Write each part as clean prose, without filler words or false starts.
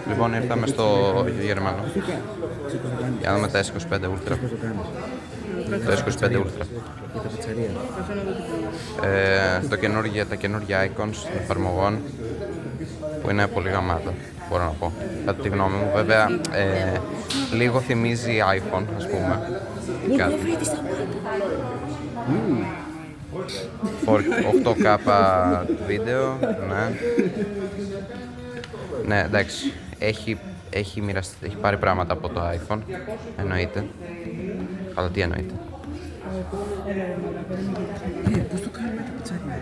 Λοιπόν, ήρθαμε στο Γερμανό για να δούμε τα S25 Ultra. Το S25 Ultra. Τα καινούργια icons των εφαρμογών που είναι πολύ γαμάτα, μπορώ να πω. Κατά τη γνώμη μου, βέβαια, λίγο θυμίζει iPhone, ας πούμε. Κάτι. 8K βίντεο, ναι. Ναι, εντάξει. Έχει πάρει πράγματα από το iPhone, εννοείται. Αλλά τι εννοείται. Πώς το κάνουμε τα πιτσάρια,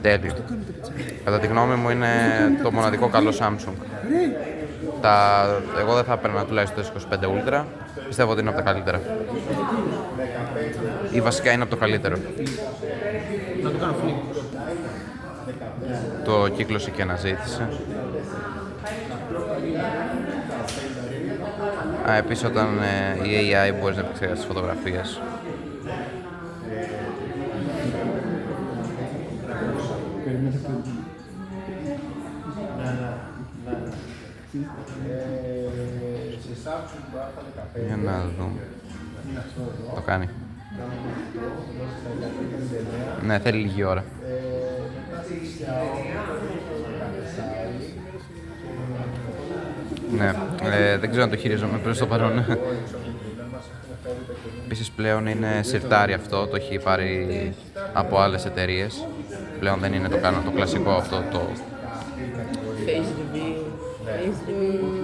Τέλειο. Κατά τη γνώμη μου είναι το μοναδικό καλό Samsung. Εγώ δεν θα έπαιρνα τουλάχιστον το S25 Ultra. Πιστεύω ότι είναι από τα καλύτερα. Ή βασικά είναι από το καλύτερο. Να το κάνω flip. Το κύκλωσε και αναζήτησε. Επίσης όταν η AI μπορείς να επεξεργάσεις τις φωτογραφίες. Για να δούμε. Το κάνει. Ναι, θέλει λίγη ώρα. Ναι, δεν ξέρω αν το χειρίζομαι προς το παρόν. Επίσης πλέον είναι σιρτάρι αυτό, το έχει πάρει από άλλες εταιρείες. Πλέον δεν είναι το κλασικό αυτό το...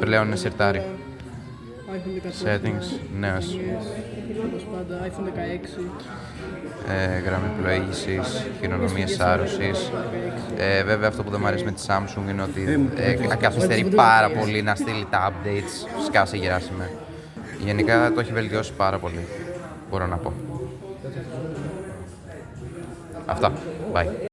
Πλέον είναι σιρτάρι. Settings, νέος. iPhone 16. Γραμμή πλοήγησης, χειρονομίες άρρωσης. Βέβαια αυτό που δεν μου αρέσει με τη Samsung είναι ότι καθυστερεί πάρα πολύ να στείλει τα updates, σκάσε γεράσιμε. Γενικά το έχει βελτιώσει πάρα πολύ, μπορώ να πω. Αυτά, bye.